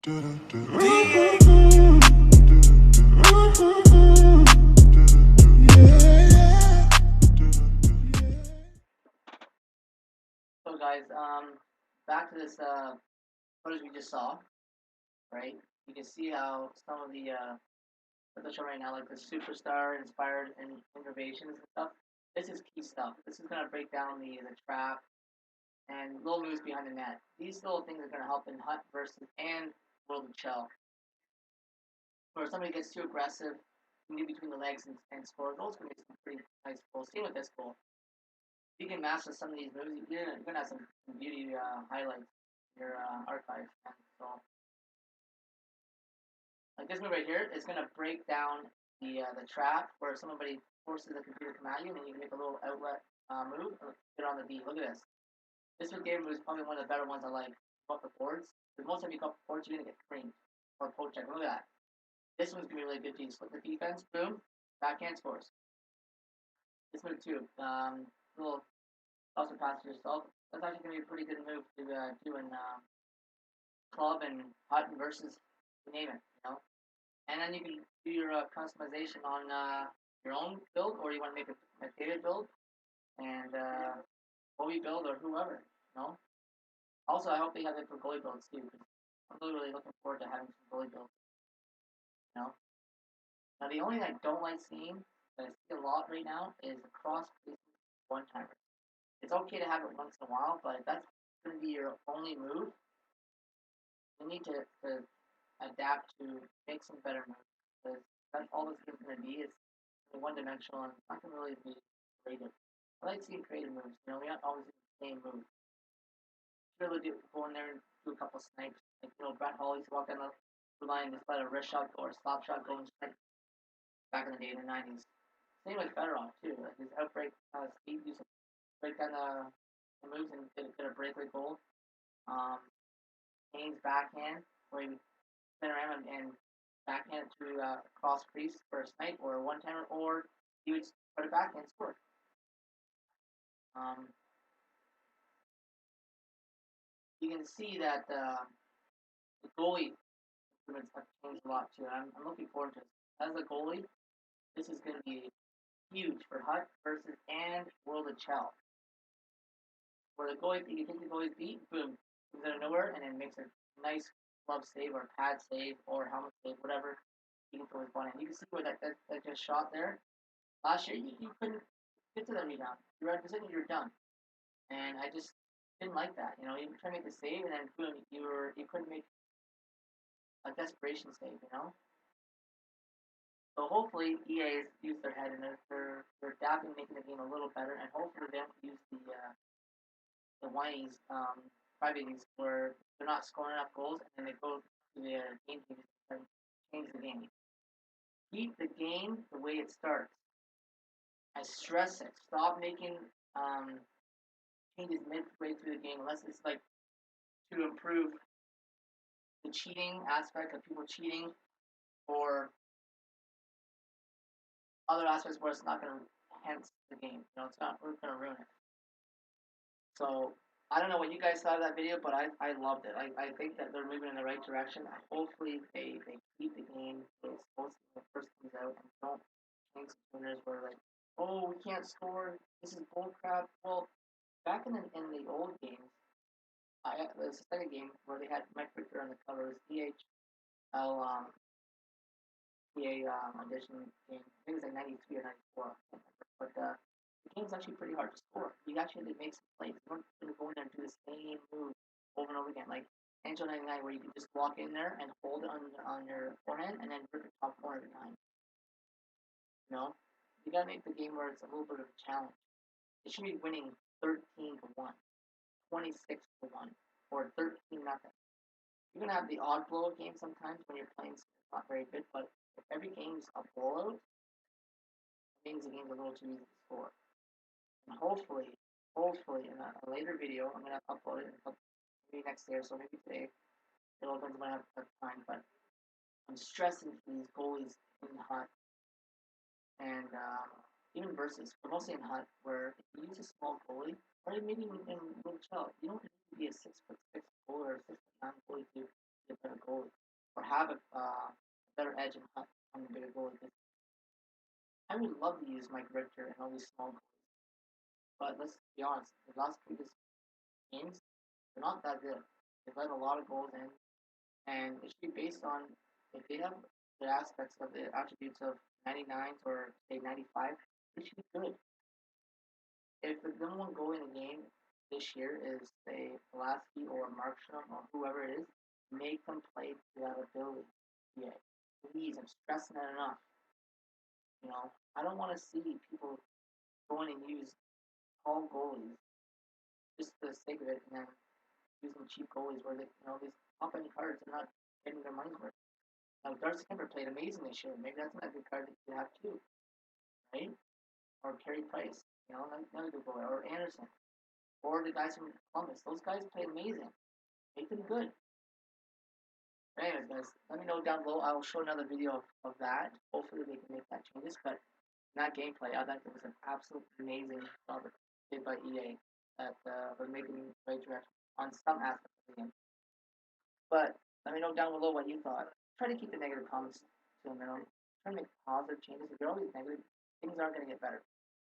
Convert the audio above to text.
So guys, back to this footage we just saw, right? You can see how some of the show right now, like the superstar inspired innovations and stuff. This is key stuff. This is gonna break down the trap and little moves behind the net. These little things are gonna help in Hut versus and World of Chell. Where somebody gets too aggressive, you can get between the legs and score. Those can make some pretty nice goals. Same with this goal. If you can master some of these moves, you're gonna have some beauty highlights in your archive. And so, like this move right here is gonna break down the trap where somebody forces the computer to come at you, and then you can make a little outlet move and get on the D. Look at this. This game was probably one of the better ones I like about the boards. Because most time you go boards, you're gonna get creamed or poke check. Look at that. This one's gonna be really good to you. Split the defense, boom, backhand scores. This move too. Little also pass to yourself. That's actually gonna be a pretty good move to do in club and Hutton versus you name it, you know. And then you can do your customization on your own build, or you want to make a data build and Bobby build or whoever, you know. Also, I hope they have it for goalie builds too. Cause I'm really looking forward to having some goalie builds, you know. Now, the only thing I don't like seeing that I see a lot right now is cross placement one timers. It's okay to have it once in a while, but if that's going to be your only move, you need to adapt to make some better moves. Because that's all this game's going to be is one dimensional and it's not going to really be creative. I like seeing creative moves. You know, we don't always do the same move. Really do go in there and do a couple snipes. Like, you know, Brett Hall used to walk down the line and just let a wrist shot or a stop shot go and snipe back in the day in the 90s. Same with Fedorov, too. Like his outbreak speed used to break down the moves and get a breakaway goal. Um, Kane's backhand, where he would spin around and backhand to cross crease for a snipe or a one timer, or he would put it back and score. Um, you can see that the goalie improvements have changed a lot too. I'm looking forward to it. As a goalie, this is going to be huge for Hut versus and World of Chell. Where the goalie, you think the goalie's beat, boom, comes out of nowhere and then makes a nice glove save or pad save or helmet save, whatever. He can throw his body. And you can see where that just shot there. Last year, you couldn't get to the rebound. You were at position, you were done. And I just didn't like that. You know, you were trying to make the save, and then boom, you couldn't make a desperation save. You know, so hopefully EA has used their head and they're adapting, making the game a little better, and hopefully they don't use the whinies, privates where they're not scoring enough goals, and then they go to the game changes and change the game. Keep the game the way it starts. I stress it. Stop making changes midway through the game unless it's like to improve the cheating aspect of people cheating or other aspects where it's not going to enhance the game. You know, it's not going to ruin it. So I don't know what you guys thought of that video, but I loved it. I think that they're moving in the right direction. Hopefully they keep the game the way it's supposed to when it first comes out and don't change the winners where like, oh, we can't score. This is bull crap. Well, back in the old games, there's a second game where they had Mike Richter on the cover. It was DHL PA edition game. I think it was like 93 or 94. But the game's actually pretty hard to score. You actually had to make some plays. You weren't going to go in there and do the same move over and over again. Like NHL21 where you could just walk in there and hold it on your forehand and then rip the top corner every time. You know? You got to make the game where it's a little bit of a challenge. It should be winning 13 to 1, 26 to 1, or 13 nothing. You're gonna have the odd blowout game sometimes when you're playing not very good, but if every game's a blowout, it means the game's a little too easy to score. And hopefully in a later video, I'm gonna upload it maybe next day or so, maybe today. It all depends when I have time, but I'm stressing these goalies in Hut and even versus, but mostly in Hut, where if you use a small goalie, or maybe in Little Chill, you don't need to be a 6'6" goalie or a 6'9" goalie to be a better goalie or have a better edge and on the bigger goalie. Because I would love to use Mike Richter and all these small goalies, but let's be honest, the last previous games, they're not that good. They've let a lot of goals in, and it should be based on if they have the aspects of the attributes of 99s or say 95, they should be good. If the number one goal in the game this year is say Pulaski or Markstrom or whoever it is, make them play to that ability. Yeah, please, I'm stressing that enough. I don't want to see people going and use tall goalies just for the sake of it, and then using cheap goalies where these top end cards are not getting their money's worth. Now, Darcy Kemper played amazing this year. Maybe that's not a good card that you have too, right? Or Carey Price, another good goalie, or Anderson, or the guys from Columbus. Those guys played amazing. Make them good. But anyways, guys, let me know down below. I will show another video of that. Hopefully, they can make that changes. But in that gameplay, I thought it was an absolute amazing job did by EA that was making the right direction on some aspects of the game. But let me know down below what you thought. Try to keep the negative comments to a minimum. Try to make positive changes. If you're always negative, things aren't going to get better.